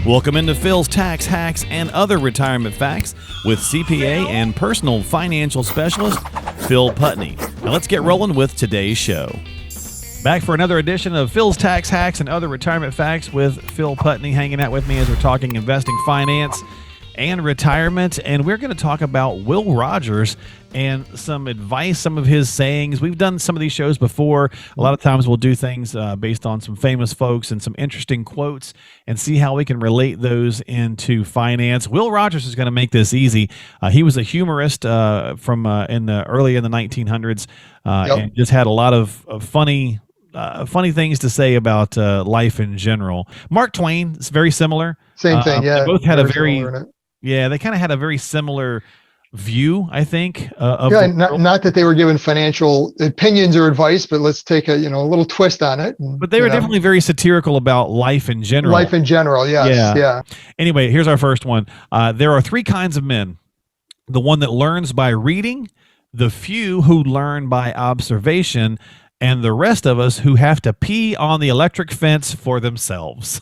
Welcome into Phil's Tax Hacks and Other Retirement Facts with CPA and personal financial specialist Phil Putney. Now let's get rolling with today's show. Back for another edition of Phil's Tax Hacks and Other Retirement Facts with Phil Putney hanging out with me as we're talking investing, finance, and retirement. And we're going to talk about Will Rogers and some advice, some of his sayings. We've done some of these shows before. A lot of times we'll do things based on some famous folks and some interesting quotes and see how we can relate those into finance. Will Rogers is going to make this easy. He was a humorist from early in the 1900s and just had a lot of funny things to say about life in general. Mark Twain is very similar. Same thing, yeah. They both had they kind of had a very similar view, I think. Not that they were given financial opinions or advice, but let's take a little twist on it. But they were definitely very satirical about life in general. Life in general, yes. Yeah. Anyway, here's our first one. There are three kinds of men: the one that learns by reading, the few who learn by observation, and the rest of us who have to pee on the electric fence for themselves.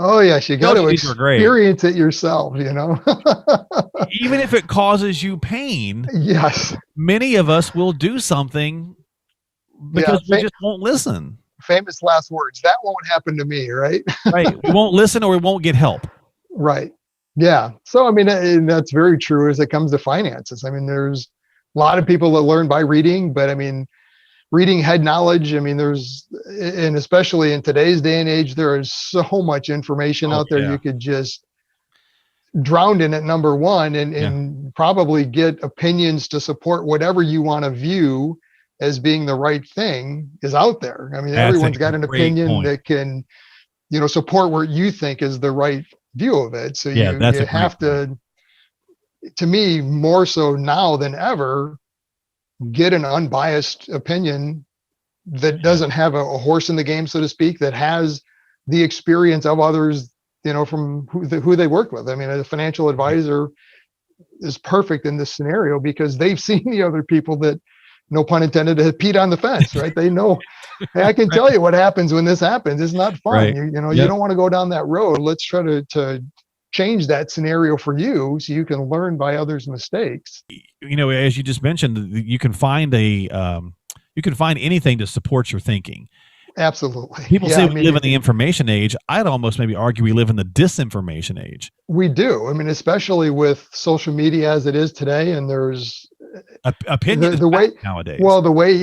Oh, yes. You got to experience it yourself, Even if it causes you pain. Yes. Many of us will do something because we just won't listen. Famous last words. That won't happen to me, right? Right. We won't listen or we won't get help. Right. Yeah. So, and that's very true as it comes to finances. There's a lot of people that learn by reading, but reading head knowledge. And especially in today's day and age, there is so much information out there. You could just drown in it, number one, and probably get opinions to support whatever you want to view as being the right thing is out there. Everyone's got an opinion that can, support what you think is the right view of it. So you have to me, more so now than ever, get an unbiased opinion that doesn't have a horse in the game, so to speak, that has the experience of others, from who they worked with. A financial advisor is perfect in this scenario because they've seen the other people that, no pun intended, have peed on the fence, right? They know, hey, I can tell you what happens when this happens. It's not fun. Right. You don't want to go down that road. Let's try to change that scenario for you so you can learn by others' mistakes. As you just mentioned, you can find anything to support your thinking. Absolutely. People say we live in the information age. I'd almost maybe argue we live in the disinformation age. We do. Especially with social media as it is today, and there's opinion the way nowadays. Well, the way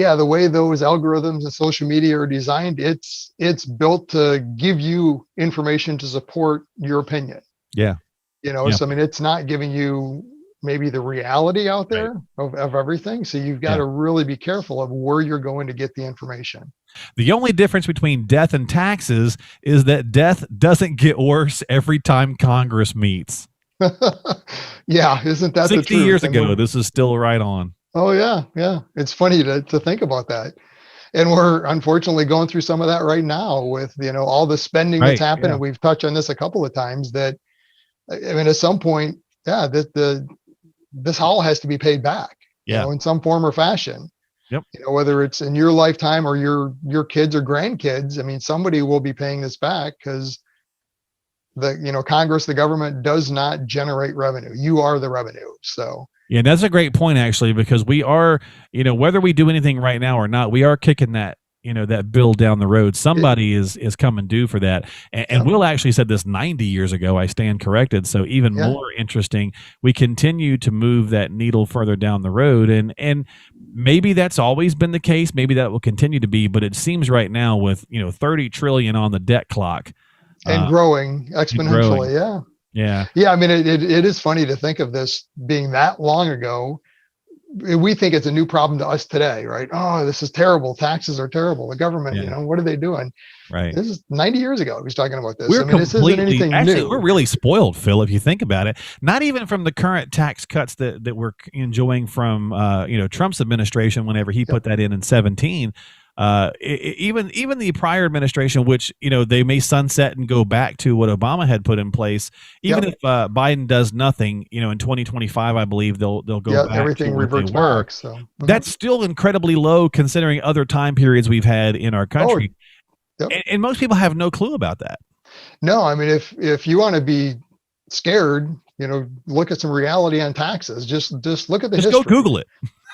those algorithms and social media are designed, it's built to give you information to support your opinion. Yeah. So it's not giving you maybe the reality out there of everything. So you've got to really be careful of where you're going to get the information. The only difference between death and taxes is that death doesn't get worse every time Congress meets. Yeah. Isn't that 60 the truth? years ago, this is still right on. Oh yeah. Yeah. It's funny to think about that. And we're unfortunately going through some of that right now with, all the spending that's happened. And we've touched on this a couple of times that, at some point, this all has to be paid back, in some form or fashion. Yep. Whether it's in your lifetime or your kids or grandkids, somebody will be paying this back because Congress, the government does not generate revenue. You are the revenue. So. Yeah, that's a great point, actually, because we are, whether we do anything right now or not, we are kicking that bill down the road. Somebody is coming due for that. And Will actually said this 90 years ago. I stand corrected. So even more interesting, we continue to move that needle further down the road. And maybe that's always been the case. Maybe that will continue to be. But it seems right now with, 30 trillion on the debt clock. And growing exponentially. Yeah. Yeah. Yeah. It is funny to think of this being that long ago. We think it's a new problem to us today, right? Oh, this is terrible. Taxes are terrible. The government, what are they doing? Right. This is 90 years ago. He's talking about this. This isn't anything new. We're really spoiled, Phil, if you think about it. Not even from the current tax cuts that we're enjoying from, Trump's administration whenever he put that in 17. Even the prior administration, which they may sunset and go back to what Obama had put in place. Even if Biden does nothing, in 2025, I believe they'll go back. Everything to reverts back. So that's still incredibly low considering other time periods we've had in our country. And most people have no clue about that. No, I mean, if you want to be scared, look at some reality on taxes. Just look at the Just go history. Google it.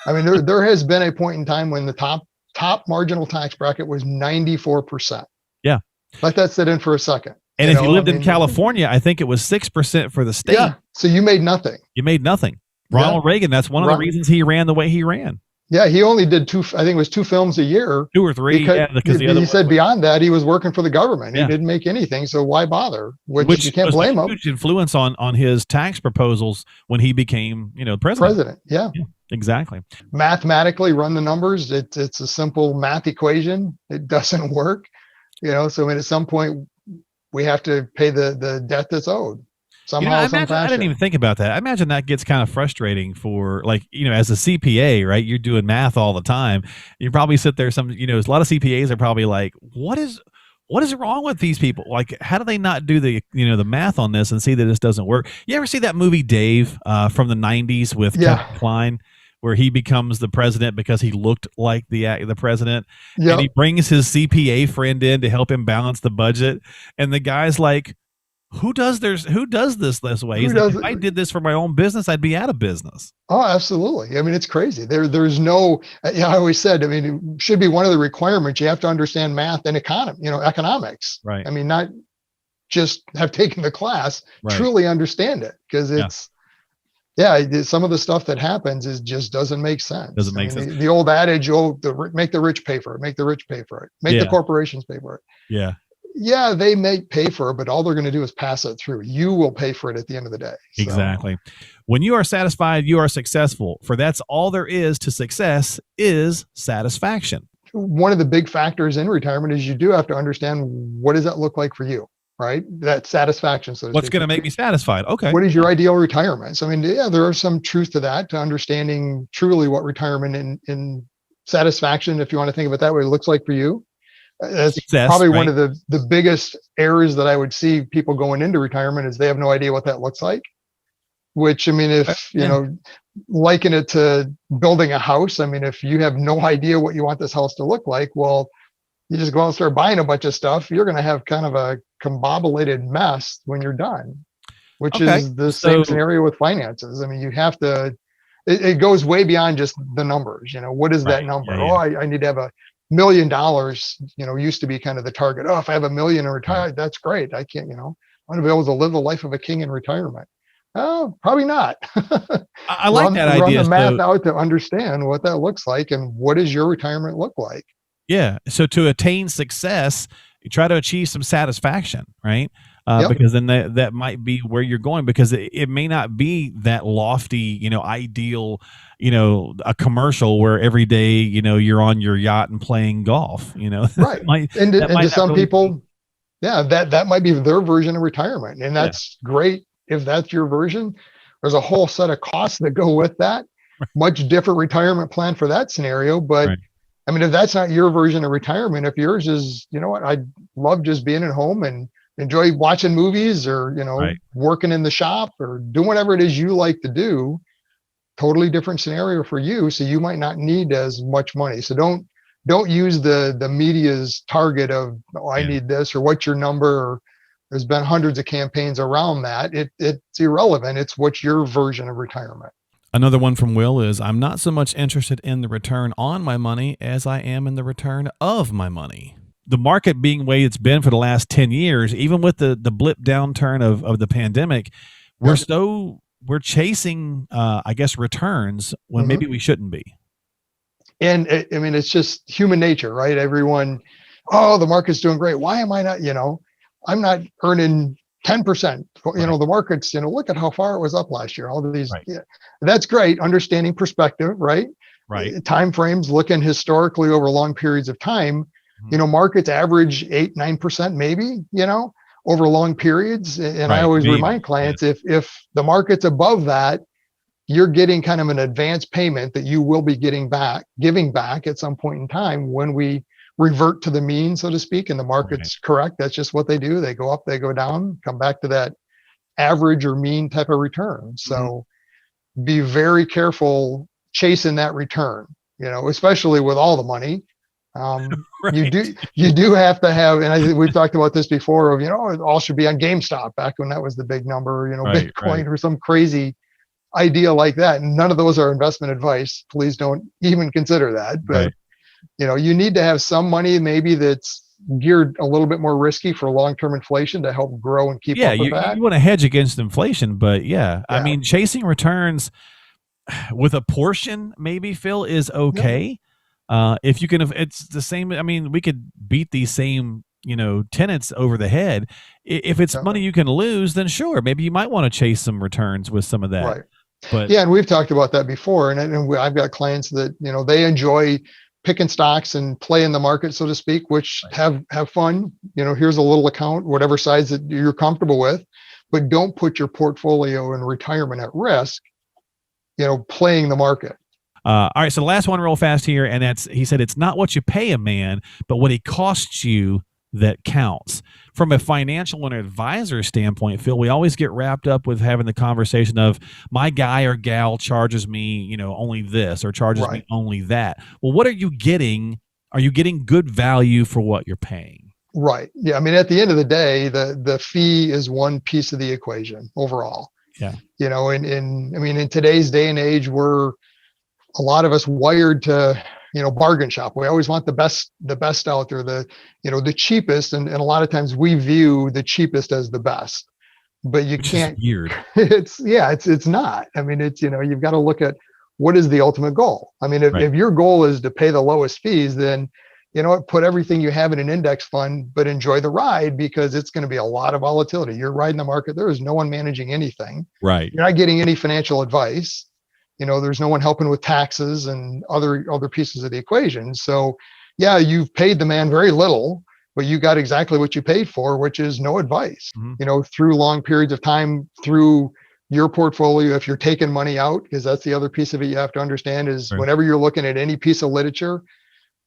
I mean, there has been a point in time when the top marginal tax bracket was 94%. Yeah. Let that sit in for a second. And if you lived in California, I think it was 6% for the state. Yeah. So you made nothing. You made nothing. Ronald Reagan, that's one of the reasons he ran the way he ran. Yeah, he only did I think it was 2 films a year. 2 or 3. Because he said beyond that, he was working for the government. He didn't make anything. So why bother? Which you can't blame him. Huge influence on his tax proposals when he became, president. Yeah. Exactly. Mathematically run the numbers. It's a simple math equation. It doesn't work. So at some point we have to pay the debt that's owed. Somehow, some fashion. I didn't even think about that. I imagine that gets kind of frustrating for, as a CPA, right? You're doing math all the time. You probably sit there. A lot of CPAs are probably like, what is wrong with these people? Like, how do they not do the math on this and see that this doesn't work? You ever see that movie Dave from the 90s with Kevin Kline, where he becomes the president because he looked like the president, and he brings his CPA friend in to help him balance the budget, and the guy's like, Who does this way? He's like, if I did this for my own business, I'd be out of business. Oh, absolutely. I mean, it's crazy. There's no, I always said, I mean, it should be one of the requirements. You have to understand math and economics. Right. I mean, not just have taken the class, truly understand it, because it's, some of the stuff that happens just doesn't make sense. Doesn't make sense. The old adage, make the rich pay for it, make the rich pay for it, make the corporations pay for it. Yeah. Yeah, they may pay for it, but all they're going to do is pass it through. You will pay for it at the end of the day. So. Exactly. When you are satisfied, you are successful. For that's all there is to success is satisfaction. One of the big factors in retirement is you do have to understand, what does that look like for you, right? That satisfaction. So what's going to make me satisfied? Okay. What is your ideal retirement? So, I mean, there are some truth to that, to understanding truly what retirement and satisfaction, if you want to think of it that way, looks like for you. That's probably one of the biggest errors that I would see people going into retirement, is they have no idea what that looks like. Which, I mean, if, liken it to building a house. I mean, if you have no idea what you want this house to look like, well, you just go out and start buying a bunch of stuff. You're going to have kind of a combobulated mess when you're done, which is the same scenario with finances. I mean, you have to, it goes way beyond just the numbers. What is that number? I need to have $1 million, used to be kind of the target. If I have $1 million and retire, that's great. I can't, I want to be able to live the life of a king in retirement. Oh, probably not. I like that idea. Run the math out to understand what that looks like, and what does your retirement look like? Yeah. So to attain success, you try to achieve some satisfaction, right? Because then that might be where you're going, because it may not be that lofty, ideal, a commercial where every day, you're on your yacht and playing golf, Right. And to some people, that might be their version of retirement. And that's great. If that's your version, there's a whole set of costs that go with that. Much different retirement plan for that scenario. But I mean, if that's not your version of retirement, if yours is, I love just being at home and enjoy watching movies, or, working in the shop, or doing whatever it is you like to do, totally different scenario for you. So you might not need as much money. So don't use the media's target of, I need this, or what's your number, or there's been hundreds of campaigns around that. It's irrelevant. It's what's your version of retirement. Another one from Will is, I'm not so much interested in the return on my money as I am in the return of my money. The market being the way it's been for the last 10 years, even with the blip downturn of the pandemic, we're chasing, I guess, returns when maybe we shouldn't be. And I mean, it's just human nature, right? Everyone, the market's doing great. Why am I not, I'm not earning 10%. The market's, look at how far it was up last year. All of these, that's great. Understanding perspective, right? Right. Time frames, looking historically over long periods of time. Markets average 8-9%, maybe, over long periods. And I always remind clients, if the market's above that, you're getting kind of an advance payment that you will be giving back at some point in time when we revert to the mean, so to speak, and the market's correct. That's just what they do. They go up, they go down, come back to that average or mean type of return. So be very careful chasing that return, especially with all the money. Right. You do have to have, and I think we've talked about this before of, it all should be on GameStop back when that was the big number, Right. Bitcoin or some crazy idea like that. And none of those are investment advice. Please don't even consider that. But, Right. You need to have some money maybe that's geared a little bit more risky for long-term inflation to help grow and keep Yeah, up with that. you want to hedge against inflation, but I Yeah. mean, chasing returns with a portion, maybe, Phil, is okay. If you can, it's the same. I mean, we could beat these same, tenants over the head. If it's Yeah. money you can lose, then sure, maybe you might want to chase some returns with some of that. Right. But yeah, and we've talked about that before. And I've got clients that, they enjoy picking stocks and play in the market, so to speak, which have fun. Here's a little account, whatever size that you're comfortable with, but don't put your portfolio and retirement at risk, playing the market. all right, so the last one real fast here, and he said it's not what you pay a man, but what he costs you that counts. From a financial and advisor standpoint, Phil, we always get wrapped up with having the conversation of my guy or gal charges me, only this or charges me only that. Well, what are you getting? Are you getting good value for what you're paying? Right. Yeah. I mean, at the end of the day, the fee is one piece of the equation overall. Yeah. In today's day and age, we're a lot of us wired to, bargain shop. We always want the best out there, the cheapest. And a lot of times we view the cheapest as the best, but you can't. Weird. It's not. I mean, you've got to look at what is the ultimate goal. I mean, if your goal is to pay the lowest fees, then, put everything you have in an index fund, but enjoy the ride because it's going to be a lot of volatility. You're riding the market. There is no one managing anything. Right. You're not getting any financial advice. There's no one helping with taxes and other pieces of the equation. So yeah, you've paid the man very little, but you got exactly what you paid for, which is no advice, through long periods of time, through your portfolio. If you're taking money out, because that's the other piece of it you have to understand is whenever you're looking at any piece of literature,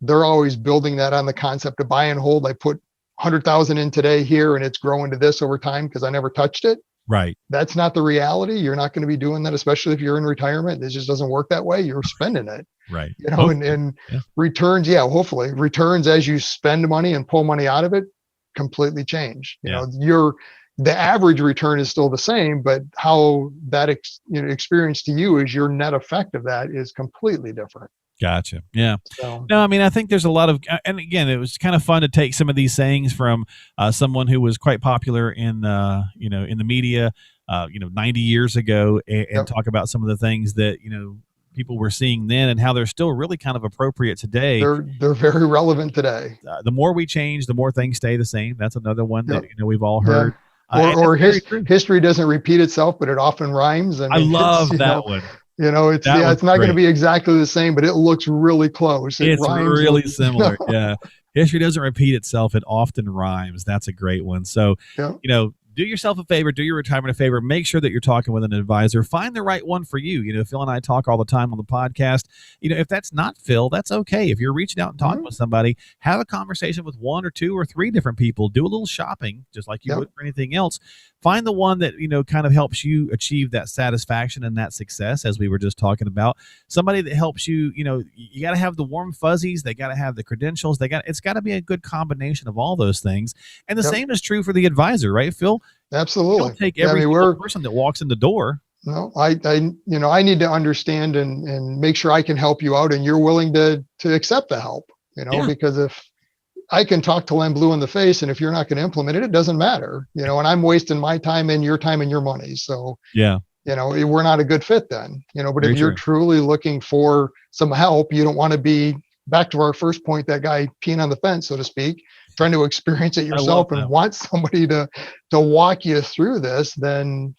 they're always building that on the concept of buy and hold. I put 100,000 in today here and it's growing to this over time because I never touched it. Right. That's not the reality. You're not going to be doing that, especially if you're in retirement. It just doesn't work that way. You're spending it. Right. And returns, hopefully returns as you spend money and pull money out of it completely change. The average return is still the same, but how that experience to you is your net effect of that is completely different. Gotcha. Yeah. So, no, I mean, I think there's a lot of, and again, it was kind of fun to take some of these sayings from someone who was quite popular in, in the media, 90 years ago, and talk about some of the things that, people were seeing then and how they're still really kind of appropriate today. They're very relevant today. The more we change, the more things stay the same. That's another one that, we've all heard. History doesn't repeat itself, but it often rhymes. And I love that one. It's not going to be exactly the same, but it looks really close. It's really similar. Yeah. History doesn't repeat itself. It often rhymes. That's a great one. So, do yourself a favor, do your retirement a favor, make sure that you're talking with an advisor, find the right one for you. Phil and I talk all the time on the podcast. If that's not Phil, that's okay. If you're reaching out and talking with somebody, have a conversation with one or two or three different people, do a little shopping, just like you would for anything else. Find the one that, kind of helps you achieve that satisfaction and that success, as we were just talking about. Somebody that helps you, you got to have the warm fuzzies. They got to have the credentials. It's got to be a good combination of all those things. And the same is true for the advisor, right, Phil? Absolutely. You don't take every person that walks in the door. No, I need to understand and make sure I can help you out and you're willing to accept the help, because if I can talk to Len Blue in the face and if you're not going to implement it, it doesn't matter, and I'm wasting my time and your money. So, we're not a good fit then, but if you're truly looking for some help, you don't want to be back to our first point, that guy peeing on the fence, so to speak, trying to experience it yourself and want somebody to walk you through this, then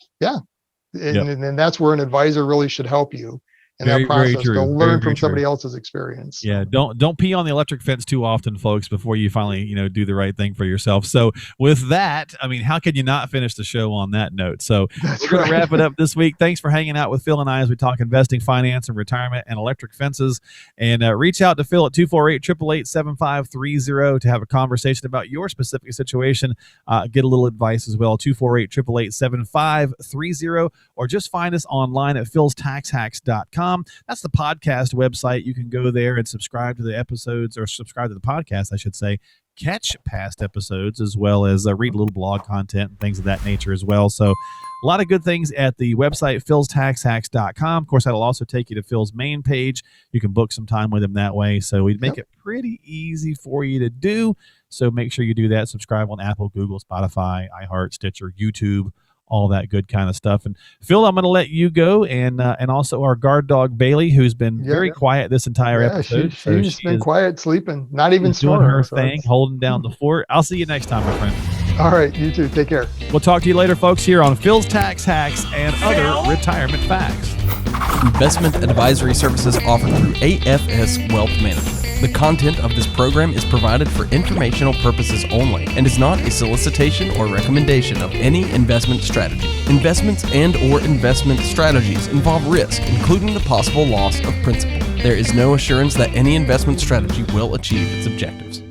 and that's where an advisor really should help you in that process, to learn from somebody else's experience. Yeah, don't pee on the electric fence too often, folks, before you finally do the right thing for yourself. So with that, I mean, how could you not finish the show on that note? So we're going to wrap it up this week. Thanks for hanging out with Phil and I as we talk investing, finance, and retirement and electric fences. And reach out to Phil at 248-888-7530 to have a conversation about your specific situation. Get a little advice as well, 248-888-7530, or just find us online at philstaxhacks.com. catchpast.com. That's the podcast website. You can go there and subscribe to the episodes, or subscribe to the podcast, I should say. Catch past episodes, as well as read a little blog content and things of that nature as well. So a lot of good things at the website, philstaxhacks.com. Of course, that'll also take you to Phil's main page. You can book some time with him that way. So we'd make it pretty easy for you to do. So make sure you do that. Subscribe on Apple, Google, Spotify, iHeart, Stitcher, YouTube, all that good kind of stuff. And Phil, I'm going to let you go, and also our guard dog Bailey, who's been very quiet this entire episode. She's been quiet, sleeping, not even doing her thing, holding down the fort. I'll see you next time, my friend. All right, you too. Take care. We'll talk to you later, folks, here on Phil's Tax Hacks and Other Retirement Facts. Investment advisory services offered through AFS Wealth Management. The content of this program is provided for informational purposes only and is not a solicitation or recommendation of any investment strategy. Investments and or investment strategies involve risk, including the possible loss of principal. There is no assurance that any investment strategy will achieve its objectives.